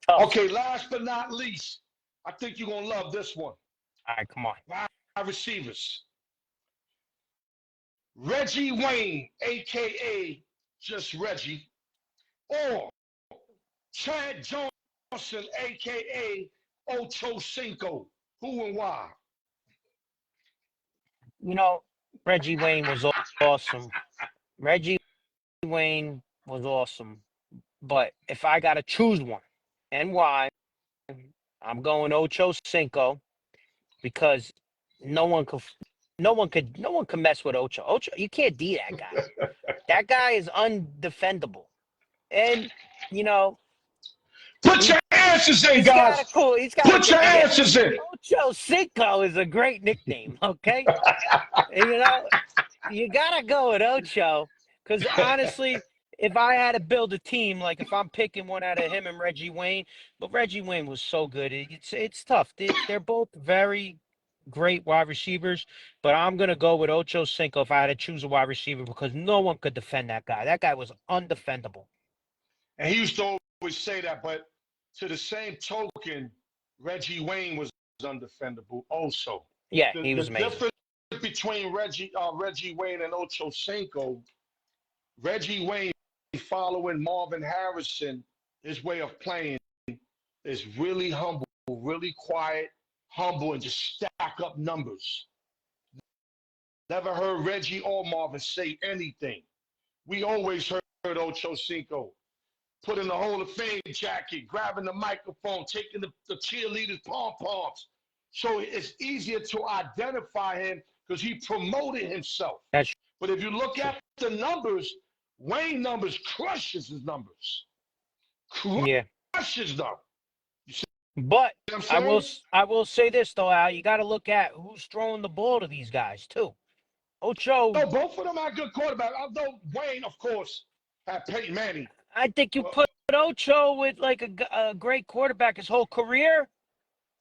Speaker 2: Tough.
Speaker 1: Okay, last but not least, I think you're gonna love this one.
Speaker 2: All right, come on.
Speaker 1: Wide receivers. Reggie Wayne, aka just Reggie, or Chad Johnson, aka Ocho Cinco. Who and why?
Speaker 2: You know, Reggie Wayne was awesome. Reggie Wayne was awesome. But if I got to choose one and why, I'm going Ocho Cinco because no one could, no one could mess with Ocho. Ocho, you can't D that guy. That guy is undefendable. And, you know,
Speaker 1: Put
Speaker 2: he
Speaker 1: your answers in,
Speaker 2: he's got
Speaker 1: guys.
Speaker 2: a cool, he's got a
Speaker 1: Put your
Speaker 2: great, yeah.
Speaker 1: answers in.
Speaker 2: Ocho Cinco is a great nickname, okay? And, you know, you gotta go with Ocho because honestly, if I had to build a team, like if I'm picking one out of him and Reggie Wayne, but Reggie Wayne was so good. It's tough. They're both very great wide receivers, but I'm gonna go with Ocho Cinco if I had to choose a wide receiver because no one could defend that guy. That guy was undefendable.
Speaker 1: And he used to always say that, but to the same token, Reggie Wayne was undefendable also.
Speaker 2: Yeah,
Speaker 1: The
Speaker 2: he
Speaker 1: the
Speaker 2: was amazing.
Speaker 1: difference between Reggie Wayne and Ocho Cinco, Reggie Wayne following Marvin Harrison, his way of playing is really humble, really quiet, humble, and just stack up numbers. Never heard Reggie or Marvin say anything. We always heard Ocho Cinco putting the Hall of Fame jacket, grabbing the microphone, taking the cheerleaders' pom poms. So it's easier to identify him because he promoted himself.
Speaker 2: That's
Speaker 1: But if you look
Speaker 2: true.
Speaker 1: at the numbers, Wayne numbers crushes his numbers,
Speaker 2: Yeah,
Speaker 1: crushes them. You see
Speaker 2: but
Speaker 1: what I'm saying?
Speaker 2: I will say this though, Al. You got to look at who's throwing the ball to these guys too. Ocho,
Speaker 1: No, both of them had good quarterback. Although Wayne, of course, had Peyton Manning.
Speaker 2: I think you
Speaker 1: But,
Speaker 2: put Ocho with like a great quarterback his whole career,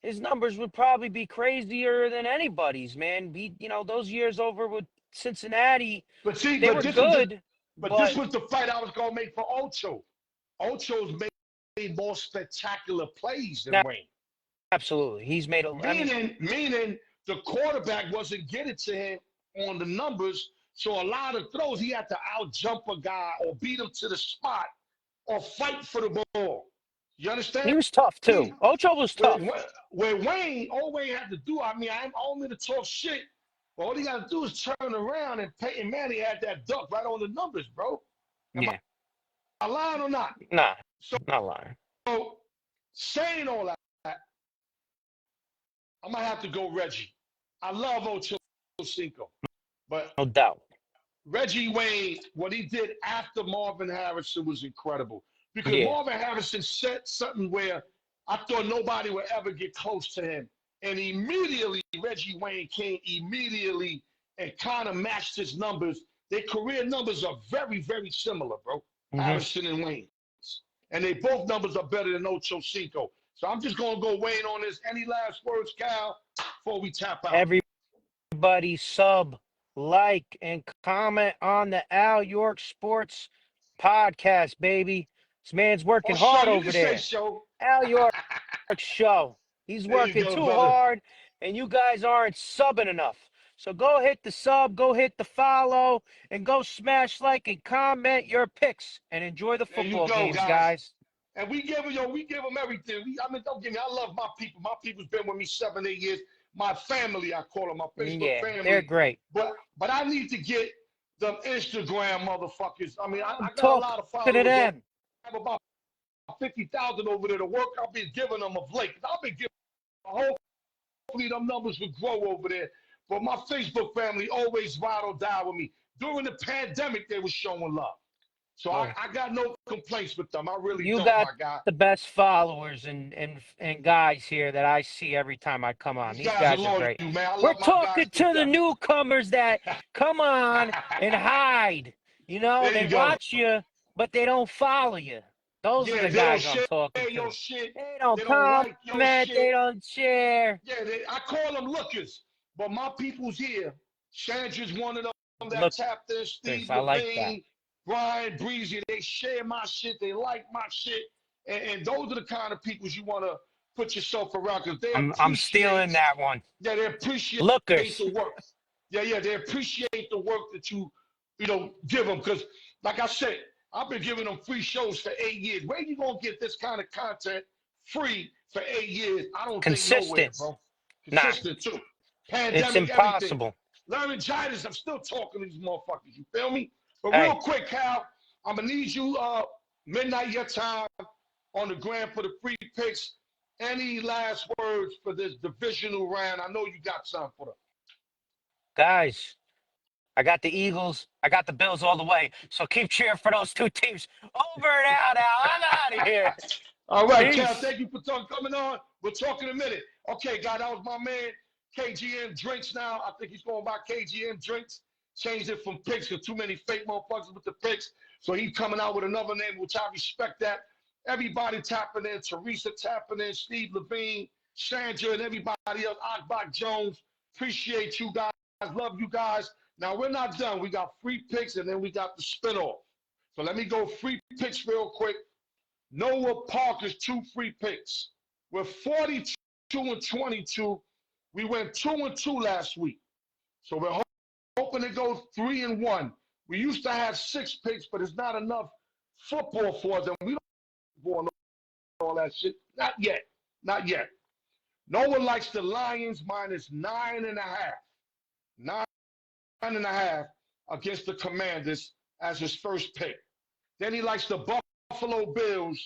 Speaker 2: his numbers would probably be crazier than anybody's, man. Those years over with Cincinnati,
Speaker 1: but see,
Speaker 2: they
Speaker 1: but
Speaker 2: were
Speaker 1: this was the
Speaker 2: good,
Speaker 1: but this
Speaker 2: but
Speaker 1: was the fight I was gonna make for Ocho. Ocho's made more spectacular plays than
Speaker 2: that,
Speaker 1: Wayne.
Speaker 2: absolutely. He's made I mean,
Speaker 1: Meaning the quarterback wasn't getting to him on the numbers. So a lot of throws he had to out jump a guy or beat him to the spot or fight for the ball. You
Speaker 2: he
Speaker 1: understand
Speaker 2: was tough
Speaker 1: me?
Speaker 2: too. Ocho was
Speaker 1: Where,
Speaker 2: tough.
Speaker 1: where Wayne, all Wayne had to do, I mean, I don't mean to talk shit, but all he got to do is turn around and Peyton Manning had that duck right on the numbers, bro. Am
Speaker 2: Yeah.
Speaker 1: I lying or not?
Speaker 2: Nah,
Speaker 1: So
Speaker 2: not lying.
Speaker 1: saying all that, I'm gonna have to go Reggie. I love Ocho Cinco, but
Speaker 2: No doubt.
Speaker 1: Reggie Wayne, what he did after Marvin Harrison was incredible because
Speaker 2: Yeah.
Speaker 1: Marvin Harrison said something where I thought nobody would ever get close to him. And immediately, Reggie Wayne came immediately and kind of matched his numbers. Their career numbers are very, very similar, bro.
Speaker 2: Hmm.
Speaker 1: Harrison and Wayne. And they both numbers are better than Ocho Cinco. So I'm just going to go Wayne on this. Any last words, Cal, before we tap out?
Speaker 2: Everybody sub, like, and comment on the Al York Sports podcast, baby. This man's
Speaker 1: Or
Speaker 2: working
Speaker 1: show,
Speaker 2: hard
Speaker 1: you can
Speaker 2: over
Speaker 1: say
Speaker 2: there.
Speaker 1: show.
Speaker 2: Al York show. He's
Speaker 1: There you
Speaker 2: working
Speaker 1: go,
Speaker 2: too
Speaker 1: brother.
Speaker 2: hard, and you guys aren't subbing enough. So go hit the sub, go hit the follow, and go smash like and comment your picks and enjoy the
Speaker 1: There you
Speaker 2: football
Speaker 1: go,
Speaker 2: games,
Speaker 1: guys.
Speaker 2: guys.
Speaker 1: And we give them everything. I mean, don't get me. I love my people. My people's been with me 7, 8 years. My family, I call them my Facebook
Speaker 2: Yeah, they're
Speaker 1: family.
Speaker 2: great.
Speaker 1: But I need to get them Instagram motherfuckers. I mean,
Speaker 2: I'm
Speaker 1: I got a
Speaker 2: talking
Speaker 1: lot of
Speaker 2: to
Speaker 1: followers. I
Speaker 2: them.
Speaker 1: have about 50,000 over there to work. I've been giving them of late. I've been giving. Hopefully, them numbers will grow over there. But my Facebook family always ride or die with me. During the pandemic, they were showing love. So
Speaker 2: Oh,
Speaker 1: I got no complaints with them. I really
Speaker 2: you
Speaker 1: don't,
Speaker 2: got
Speaker 1: my guy.
Speaker 2: the best followers and guys here that I see every time I come on.
Speaker 1: These
Speaker 2: These
Speaker 1: guys are
Speaker 2: guys are
Speaker 1: loyal
Speaker 2: great.
Speaker 1: to you, man. I
Speaker 2: We're
Speaker 1: love my guys
Speaker 2: talking
Speaker 1: to
Speaker 2: to the
Speaker 1: death.
Speaker 2: newcomers that come on and hide.
Speaker 1: There
Speaker 2: They
Speaker 1: you go.
Speaker 2: watch you, but they don't follow you. Those are
Speaker 1: Yeah,
Speaker 2: the
Speaker 1: they don't
Speaker 2: guys I'm
Speaker 1: share
Speaker 2: talking
Speaker 1: your
Speaker 2: to.
Speaker 1: shit.
Speaker 2: They don't
Speaker 1: They don't
Speaker 2: comment,
Speaker 1: like your
Speaker 2: they
Speaker 1: shit.
Speaker 2: don't share.
Speaker 1: Yeah, I call them lookers. But my people's here. Chandra's one of them that
Speaker 2: Look,
Speaker 1: tapped in. Steve
Speaker 2: I like that.
Speaker 1: Levine, Brian, Breezy, they share my shit. They like my shit. And those are the kind of people you want to put yourself around because they
Speaker 2: I'm stealing
Speaker 1: appreciate,
Speaker 2: that one.
Speaker 1: yeah, they appreciate
Speaker 2: Lookers.
Speaker 1: the work. Yeah, they appreciate the work that you give them. Because, like I said, I've been giving them free shows for 8 years. Where you gonna get this kind of content free for 8 years? I don't think nowhere,
Speaker 2: Consistent.
Speaker 1: bro.
Speaker 2: Nah,
Speaker 1: Consistent too.
Speaker 2: it's
Speaker 1: Pandemic, everything.
Speaker 2: impossible.
Speaker 1: Laryngitis, I'm still talking to these motherfuckers. You feel me? But real
Speaker 2: Hey,
Speaker 1: quick, Cal, I'm gonna need you midnight your time on the gram for the free picks. Any last words for this divisional round? I know you got some for them.
Speaker 2: guys, I got the Eagles. I got the Bills all the way. So keep cheering for those two teams. Over and out now. I'm out of here.
Speaker 1: All right, Cal,
Speaker 2: Peace.
Speaker 1: thank you for coming on. We'll talk in a minute. Okay, guy, that was my man, KGM Drinks now. I think he's going by KGM Drinks. Changed it from picks because too many fake motherfuckers with the picks. So he's coming out with another name, which I respect that. Everybody tapping in. Teresa tapping in. Steve Levine, Sandra, and everybody else. Akbach Jones. Appreciate you guys. Love you guys. Now, we're not done. We got free picks, and then we got the spinoff. So let me go free picks real quick. Noah Parker's 2 free picks. We're 42 and 22. We went 2 and 2 last week. So we're hoping to go 3 and 1. We used to have 6 picks, but it's not enough football for them. We don't want all that shit. Not yet. Not yet. Noah likes the Lions minus 9.5. 9.5 against the Commanders as his first pick. Then he likes the Buffalo Bills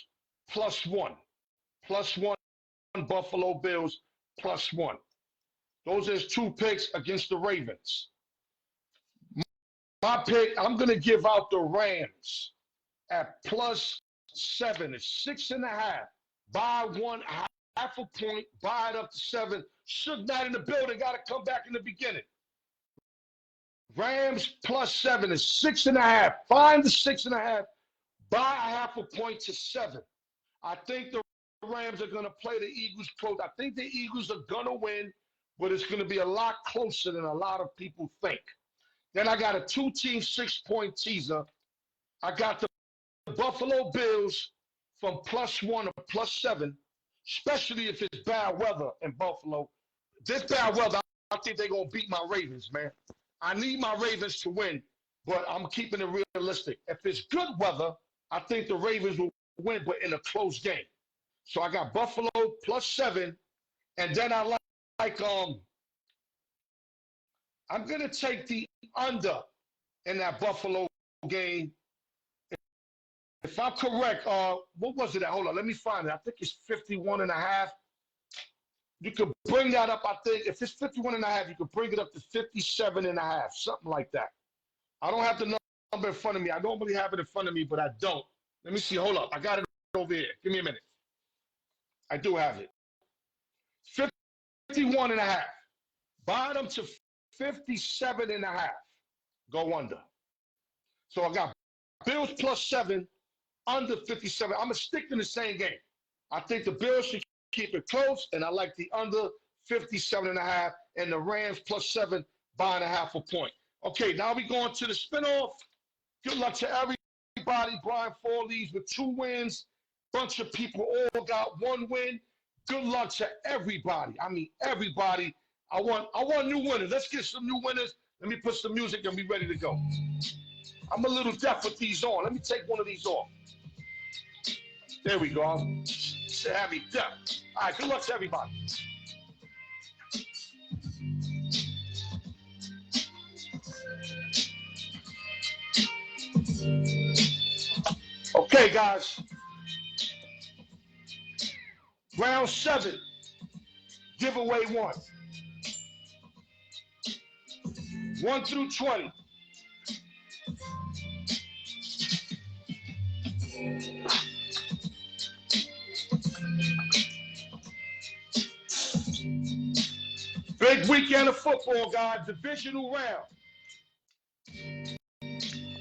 Speaker 1: +1. +1 Buffalo Bills +1. Those are his 2 picks against the Ravens. My pick, I'm going to give out the Rams at +7. It's 6.5. Buy one, half a point, buy it up to 7. Should not in the building, got to come back in the beginning. Rams +7 is 6.5. Find the 6.5. Buy a half a point to 7. I think the Rams are going to play the Eagles close. I think the Eagles are going to win, but it's going to be a lot closer than a lot of people think. Then I got a 2-team 6-point teaser. I got the Buffalo Bills from +1 or +7, especially if it's bad weather in Buffalo. This bad weather, I think they're going to beat my Ravens, man. I need my Ravens to win, but I'm keeping it realistic. If it's good weather, I think the Ravens will win, but in a close game. So I got Buffalo +7, and then I like I'm gonna take the under in that Buffalo game. If I'm correct, what was it? Hold on, let me find it. I think it's 51.5. You could bring that up. I think if it's 51.5, you could bring it up to 57.5, something like that. I don't have the number in front of me. I normally have it in front of me, but I don't. Let me see. Hold up. I got it over here. Give me a minute. I do have it. 51.5. Bottom to 57.5. Go under. So I got Bills +7, under 57. I'm going to stick in the same game. I think the Bills should keep it close, and I like the under 57.5, and the Rams +7, buying a half a point. Okay, now we going to the spinoff. Good luck to everybody. Brian Foley's with 2 wins. Bunch of people all got 1 win. Good luck to everybody. I mean, everybody. I want new winners. Let's get some new winners. Let me put some music and be ready to go. I'm a little deaf with these on. Let me take one of these off. There we go. Should have me deaf. All right, good luck to everybody. Okay, guys. Round 7, giveaway 1. 1 through 20. Big weekend of football, guys. Divisional round.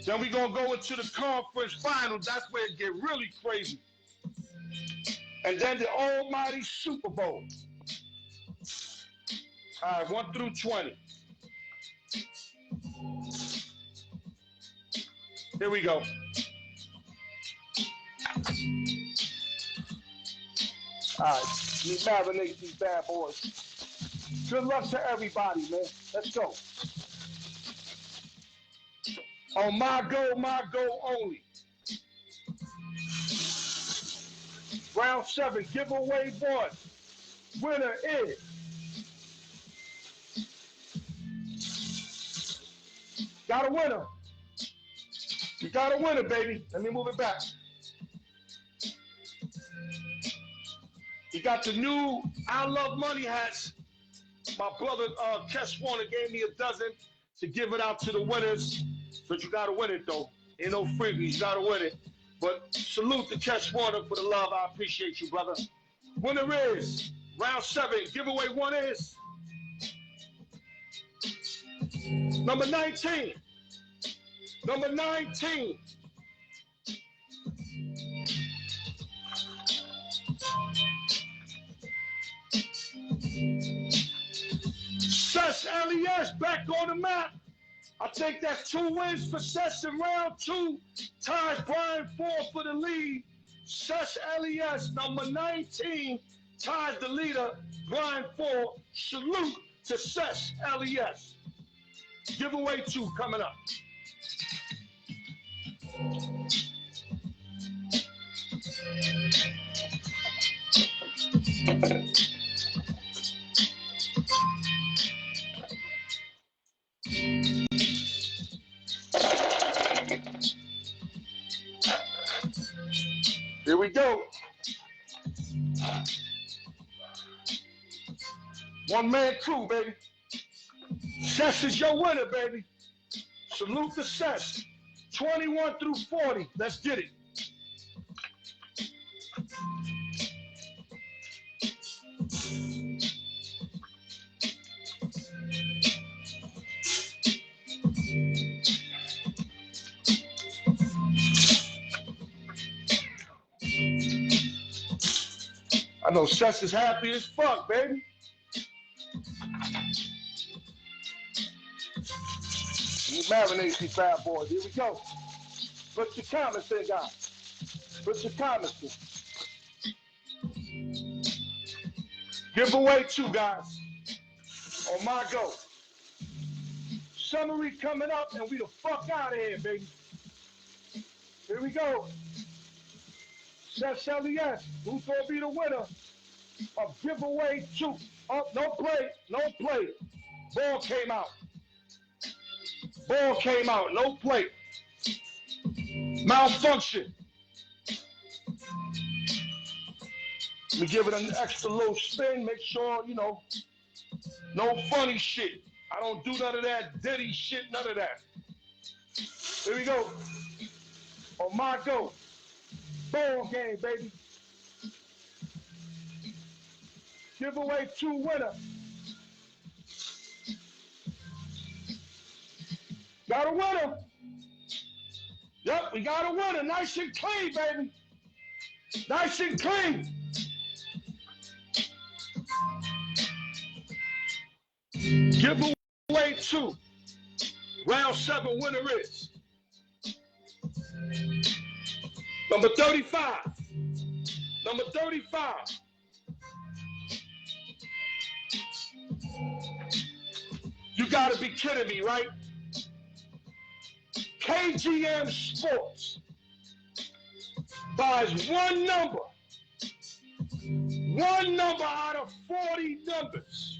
Speaker 1: Then we're going to go into the conference finals. That's where it get really crazy. And then the almighty Super Bowl. All right, 1 through 20. Here we go. All right, we marinate these bad boys. Good luck to everybody, man. Let's go. On my go only. Round 7, giveaway 1. Winner is got a winner. You got a winner, baby. Let me move it back. You got the new I Love Money hats. My brother Kes Warner gave me a dozen to give it out to the winners. But you gotta win it though. Ain't no freebies, you gotta win it. But salute to Kes Warner for the love. I appreciate you, brother. Winner is round 7. Giveaway 1 is number 19. Number 19. Sess LES back on the map. I think that's 2 wins for Sess in round 2. Ties Brian 4 for the lead. Sess LES, number 19, ties the leader, Brian 4. Salute to Sess LES. Giveaway 2 coming up. Here we go. One-man crew, baby. Sess is your winner, baby. Salute to Sess. 21 through 40. Let's get it. I know Sess is happy as fuck, baby. You marinate these bad boys. Here we go. Put your comments in, guys. Put your comments in. Giveaway 2, guys. On my go. Summary coming up, and we the fuck out of here, baby. Here we go. Sess LES, who's gonna be the winner of giveaway 2? Oh, no play, no play. Ball came out. Ball came out, no play. Malfunction. Let me give it an extra little spin, make sure, you know, no funny shit. I don't do none of that Diddy shit, none of that. Here we go. On my go. Ball game, baby. Giveaway 2 winner. Got a winner. Yep, we got a winner. Nice and clean, baby. Nice and clean. Giveaway 2. Round 7 winner is number 35. Number 35. You gotta be kidding me, right? KGM Sports buys one number out of 40 numbers.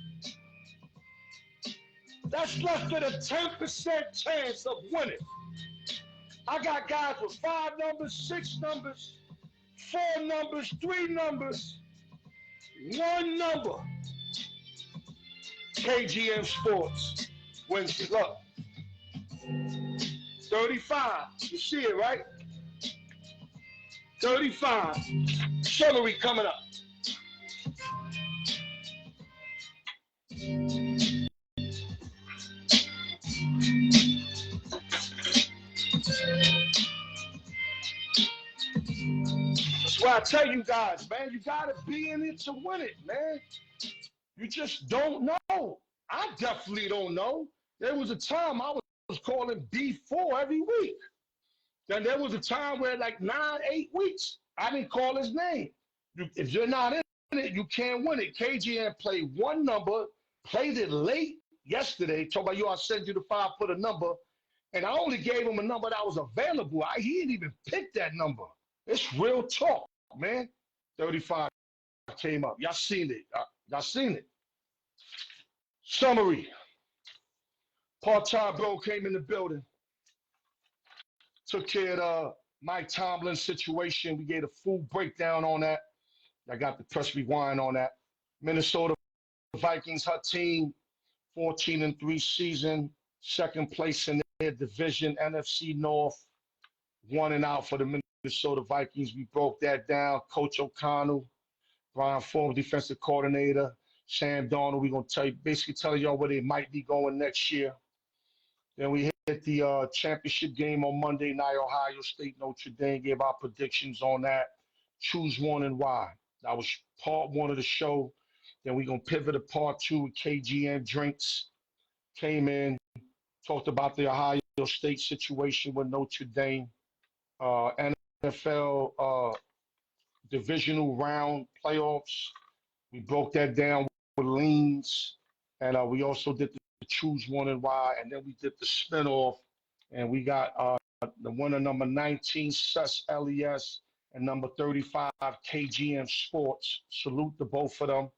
Speaker 1: That's less than a 10% chance of winning. I got guys with 5 numbers, 6 numbers, 4 numbers, 3 numbers, 1 number. KGM Sports wins it. Look, 35. You see it, right? 35. Summary coming up. That's why I tell you guys, man, you gotta be in it to win it, man. You just don't know. I definitely don't know. There was a time I was calling B4 every week. Then there was a time where like 9, 8 weeks, I didn't call his name. If you're not in it, you can't win it. KGN played one number, played it late yesterday. Told about you, I'll send you the file for the number. And I only gave him a number that was available. He didn't even pick that number. It's real talk, man. 35 came up. Y'all seen it. Y'all seen it. Summary. Part-time bro came in the building. Took care of the Mike Tomlin situation. We gave a full breakdown on that. I got the press rewind on that. Minnesota Vikings, her team, 14-3 season, second place in their division, NFC North, 1-out for the Minnesota Vikings. We broke that down. Coach O'Connell, Brian Former, defensive coordinator, Sam Darnold. We're going to basically tell y'all where they might be going next year. Then we hit the championship game on Monday night, Ohio State, Notre Dame, gave our predictions on that. Choose one and why. That was part one of the show. Then we're going to pivot to part two with KGN Drinks. Came in, talked about the Ohio State situation with Notre Dame. NFL divisional round playoffs. We broke that down with leans. And we also did the choose one and why. And then we did the spinoff. And we got the winner number 19, Sus LES, and number 35, KGM Sports. Salute to both of them.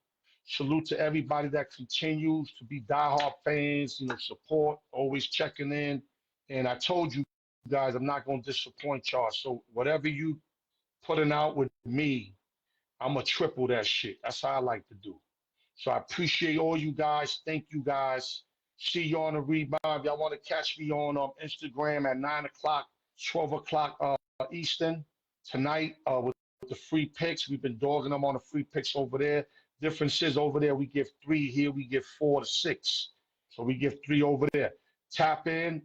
Speaker 1: Salute to everybody that continues to be diehard fans, support, always checking in. And I told you guys, I'm not going to disappoint y'all. So whatever you putting out with me, I'm going to triple that shit. That's how I like to do. So I appreciate all you guys. Thank you guys. See you on the rebound. Y'all want to catch me on Instagram at 9 o'clock, 12 o'clock Eastern tonight with the free picks. We've been dogging them on the free picks over there. Difference is over there we give 3, here we give 4 to 6. So we give 3 over there. Tap in.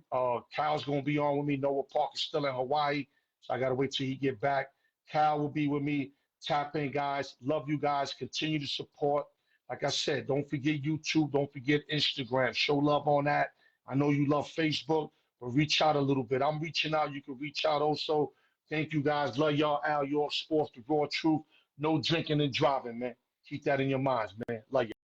Speaker 1: Kyle's going to be on with me. Noah Park is still in Hawaii, so I got to wait till he get back. Kyle will be with me. Tap in, guys. Love you guys. Continue to support. Like I said, don't forget YouTube. Don't forget Instagram. Show love on that. I know you love Facebook, but reach out a little bit. I'm reaching out. You can reach out also. Thank you, guys. Love y'all. Al York Sports, the raw truth. No drinking and driving, man. Keep that in your minds, man. Love you.